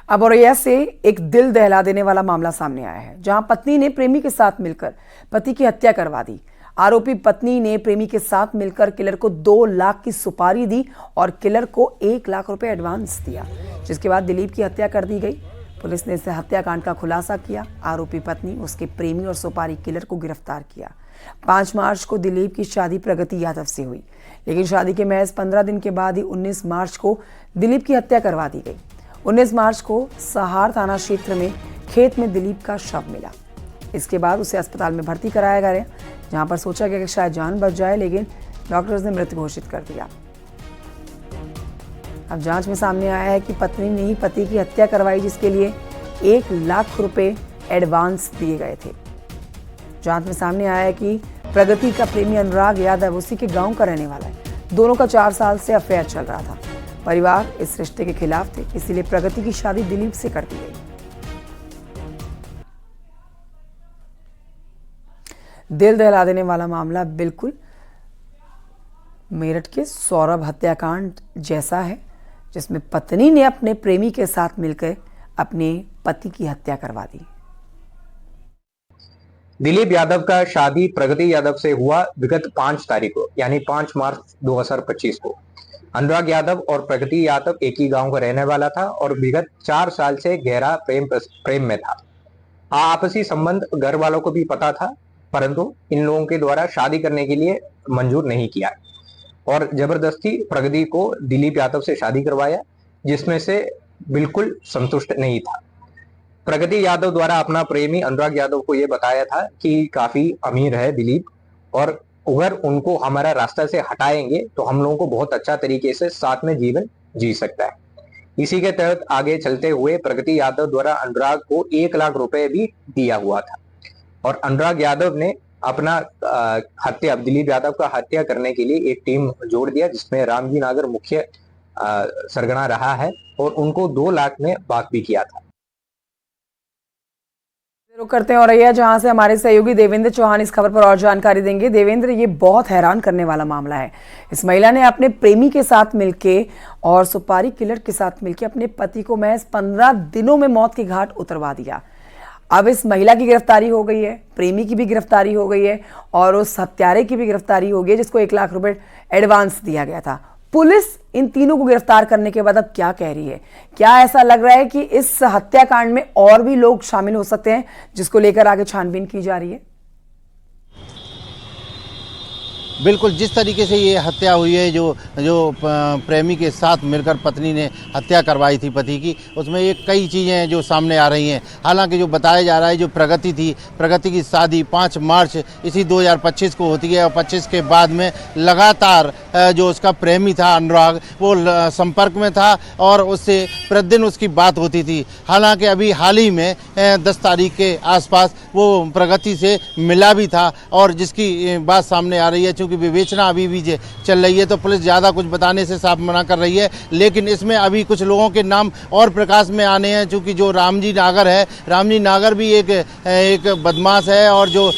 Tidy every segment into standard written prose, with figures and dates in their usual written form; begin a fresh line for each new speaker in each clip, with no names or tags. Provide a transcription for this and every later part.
अब औरैया से एक दिल दहला देने वाला मामला सामने आया है, जहां पत्नी ने प्रेमी के साथ मिलकर पति की हत्या करवा दी। आरोपी पत्नी ने प्रेमी के साथ मिलकर किलर को 2 लाख की सुपारी दी और किलर को 1 लाख रुपए एडवांस दिया, जिसके बाद दिलीप की हत्या कर दी गई। पुलिस ने इस हत्याकांड का खुलासा किया। आरोपी पत्नी, उसके प्रेमी और सुपारी किलर को गिरफ्तार किया। 5 मार्च को दिलीप की शादी प्रगति यादव से हुई, लेकिन शादी के महज 15 दिन के बाद ही 19 मार्च को दिलीप की हत्या करवा दी गई। 19 मार्च को सहार थाना क्षेत्र में खेत में दिलीप का शव मिला। इसके बाद उसे अस्पताल में भर्ती कराया गया, जहां पर सोचा गया कि शायद जान बच जाए, लेकिन डॉक्टर्स ने मृत घोषित कर दिया। अब जांच में सामने आया है कि पत्नी ने ही पति की हत्या करवाई, जिसके लिए 1 लाख रुपए एडवांस दिए गए थे। जांच में सामने आया है कि प्रगति का प्रेमी अनुराग यादव उसी के गांव का रहने वाला है। दोनों का 4 साल से अफेयर चल रहा था। परिवार इस रिश्ते के खिलाफ थे, इसीलिए प्रगति की शादी दिलीप से कर दी गई। दिल दहला देने वाला मामला बिल्कुल मेरठ के सौरभ हत्याकांड जैसा है, जिसमें पत्नी ने अपने प्रेमी के साथ मिलकर अपने पति की हत्या करवा दी।
दिलीप यादव का शादी प्रगति यादव से हुआ विगत 5 तारीख को, यानी 5 मार्च 2025 को। अनुराग यादव और प्रगति यादव एक ही गांव का रहने वाला था और विगत 4 साल से गहरा प्रेम में था। आपसी संबंध घर वालों को भी पता था, परंतु इन लोगों के द्वारा शादी करने के लिए मंजूर नहीं किया और जबरदस्ती प्रगति को दिलीप यादव से शादी करवाया, जिसमें से बिल्कुल संतुष्ट नहीं था। प्रगति यादव द्वारा अपना प्रेमी अनुराग यादव को यह बताया था कि काफी अमीर है दिलीप, और अगर उनको हमारा रास्ता से हटाएंगे तो हम लोगों को बहुत अच्छा तरीके से साथ में जीवन जी सकता है। इसी के तहत आगे चलते हुए प्रगति यादव द्वारा अनुराग को 1 लाख रुपए भी दिया हुआ था और अनुराग यादव ने अपना दिलीप यादव का हत्या करने के लिए एक टीम जोड़ दिया, जिसमें रामजी नागर मुख्य सरगना रहा है और उनको 2 लाख में बात भी किया था।
रुक करते हैं औरैया, जहां से हमारे सहयोगी देवेंद्र चौहान इस खबर पर और जानकारी देंगे। देवेंद्र, ये बहुत हैरान करने वाला मामला है। इस महिला ने अपने प्रेमी के साथ मिलके और सुपारी किलर के साथ मिलके अपने पति को महज 15 दिनों में मौत के घाट उतरवा दिया। अब इस महिला की गिरफ्तारी हो गई है, प्रेमी की भी गिरफ्तारी हो गई है और उस हत्यारे की भी गिरफ्तारी हो गई है, जिसको 1 लाख रुपए एडवांस दिया गया था। पुलिस इन तीनों को गिरफ्तार करने के बाद अब क्या कह रही है? क्या ऐसा लग रहा है कि इस हत्याकांड में और भी लोग शामिल हो सकते हैं, जिसको लेकर आगे छानबीन की जा रही है?
बिल्कुल, जिस तरीके से ये हत्या हुई है, जो प्रेमी के साथ मिलकर पत्नी ने हत्या करवाई थी पति की, उसमें ये कई चीज़ें हैं जो सामने आ रही हैं। हालांकि जो बताया जा रहा है, जो प्रगति थी, प्रगति की शादी 5 मार्च इसी 2025 को होती है और 25 के बाद में लगातार जो उसका प्रेमी था अनुराग, वो संपर्क में था और उससे प्रतिदिन उसकी बात होती थी। हालांकि अभी हाल ही में 10 तारीख के आसपास वो प्रगति से मिला भी था और जिसकी बात सामने आ रही है, क्योंकि विवेचना अभी भी चल रही है, तो पुलिस ज़्यादा कुछ बताने से साफ मना कर रही है। लेकिन इसमें अभी कुछ लोगों के नाम और प्रकाश में आने हैं, क्योंकि जो रामजी नागर है, रामजी नागर भी एक बदमाश है और जो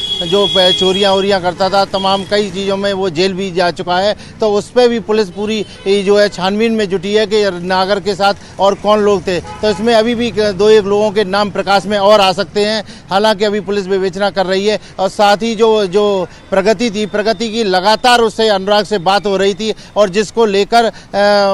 चोरियाँ करता था, तमाम कई चीज़ों में वो जेल भी जा चुका है। तो उस पर भी पुलिस पूरी जो है छानबीन में जुटी है कि नागर के साथ और कौन लोग थे। तो इसमें अभी भी 2-1 लोगों के नाम प्रकाश में और आ सकते हैं। हालांकि अभी पुलिस विवेचना कर रही है और साथ ही जो प्रगति थी, प्रगति की लगातार उससे अनुराग से बात हो रही थी और जिसको लेकर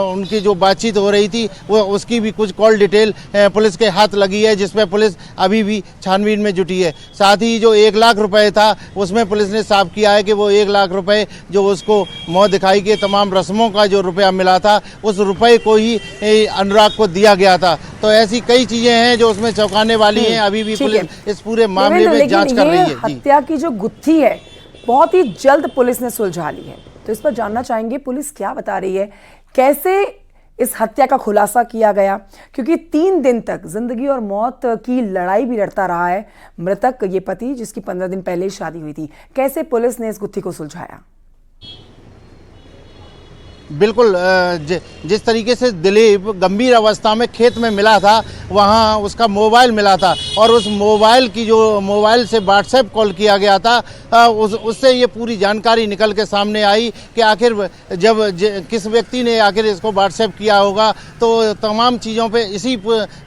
उनकी जो बातचीत हो रही थी, वो उसकी भी कुछ कॉल डिटेल पुलिस के हाथ लगी है, जिसमें पुलिस अभी भी छानबीन में जुटी है। साथ ही जो 1 लाख रुपए था, उसमें पुलिस ने साफ किया है कि वो 1 लाख रुपए जो उसको मौत दिखाई के तमाम रस्मों का जो रुपया मिला था, उस रुपए को ही अनुराग को दिया गया था। तो ऐसी कई चीजें हैं जो उसमें चौंकाने वाली हैं। अभी भी पुलिस इस पूरे मामले में जांच कर रही है।
हत्या की जो गुत्थी है, बहुत ही जल्द पुलिस ने सुलझा ली है, तो इस पर जानना चाहेंगे पुलिस क्या बता रही है, कैसे इस हत्या का खुलासा किया गया, क्योंकि 3 दिन तक जिंदगी और मौत की लड़ाई भी लड़ता रहा है मृतक, ये पति, जिसकी 15 दिन पहले ही शादी हुई थी। कैसे पुलिस ने इस गुत्थी को सुलझाया?
बिल्कुल जिस तरीके से दिलीप गंभीर अवस्था में खेत में मिला था, वहाँ उसका मोबाइल मिला था और उस मोबाइल की जो मोबाइल से व्हाट्सएप कॉल किया गया था, उससे ये पूरी जानकारी निकल के सामने आई कि आखिर किस व्यक्ति ने आखिर इसको व्हाट्सएप किया होगा। तो तमाम चीज़ों पे इसी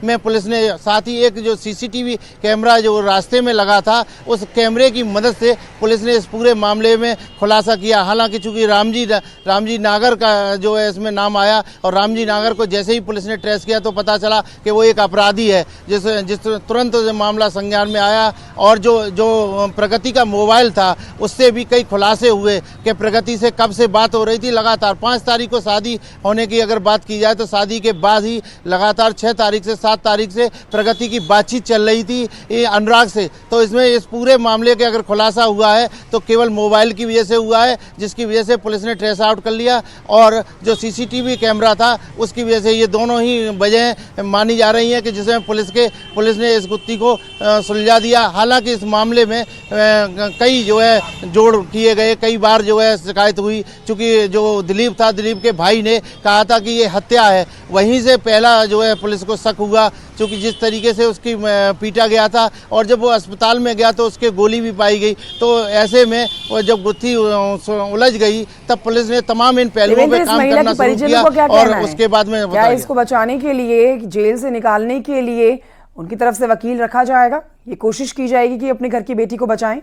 में पुलिस ने, साथ ही एक जो सीसीटीवी कैमरा जो रास्ते में लगा था, उस कैमरे की मदद से पुलिस ने इस पूरे मामले में खुलासा किया। हालांकि चूँकि रामजी नागर का जो है इसमें नाम आया और रामजी नागर को जैसे ही पुलिस ने ट्रेस किया तो पता चला कि वो एक अपराधी है, जिस तुरंत मामला संज्ञान में आया। और जो प्रगति का मोबाइल था उससे भी कई खुलासे हुए कि प्रगति से कब से बात हो रही थी। लगातार 5 तारीख को शादी होने की अगर बात की जाए तो शादी के बाद ही लगातार 6 तारीख से 7 तारीख से प्रगति की बातचीत चल रही थी अनुराग से। तो इसमें इस पूरे मामले के अगर खुलासा हुआ है तो केवल मोबाइल की वजह से हुआ है, जिसकी वजह से पुलिस ने ट्रेस आउट कर लिया। और जो सीसीटीवी कैमरा था उसकी वजह से ये दोनों ही वजह मानी जा रही हैं कि जिसमें पुलिस ने इस गुत्थी को सुलझा दिया। हालांकि इस मामले में कई जो है जोड़ किए गए, कई बार जो है शिकायत हुई। चूँकि जो दिलीप था, दिलीप के भाई ने कहा था कि ये हत्या है, वहीं से पहला जो है पुलिस को शक हुआ। क्योंकि जिस तरीके से उसकी पीटा गया था और जब वो अस्पताल में गया तो उसके गोली भी पाई गई। तो ऐसे में जब गुत्थी उलझ गई तब पुलिस ने तमाम इन पहलुओं पे काम करना शुरू किया। और उसके बाद में
क्या इसको बचाने के लिए, जेल से निकालने के लिए उनकी तरफ से वकील रखा जाएगा? ये कोशिश की जाएगी कि अपने घर की बेटी को बचाएं?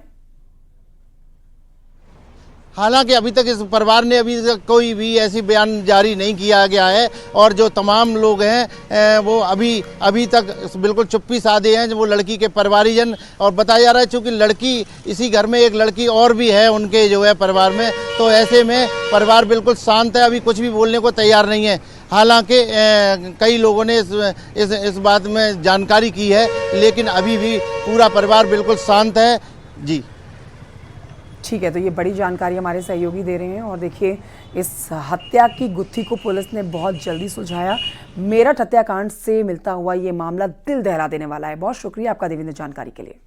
हालांकि अभी तक इस परिवार ने अभी तक कोई भी ऐसी बयान जारी नहीं किया गया है और जो तमाम लोग हैं वो अभी तक बिल्कुल चुप्पी साधे हैं, वो लड़की के परिवारीजन। और बताया जा रहा है चूँकि लड़की इसी घर में एक लड़की और भी है उनके जो है परिवार में, तो ऐसे में परिवार बिल्कुल शांत है, अभी कुछ भी बोलने को तैयार नहीं है। हालांकि कई लोगों ने इस बात में जानकारी की है, लेकिन अभी भी पूरा परिवार बिल्कुल शांत है। जी
ठीक है, तो ये बड़ी जानकारी हमारे सहयोगी दे रहे हैं। और देखिए, इस हत्या की गुत्थी को पुलिस ने बहुत जल्दी सुलझाया। मेरठ हत्याकांड से मिलता हुआ ये मामला दिल दहला देने वाला है। बहुत शुक्रिया आपका देवेंद्र जानकारी के लिए।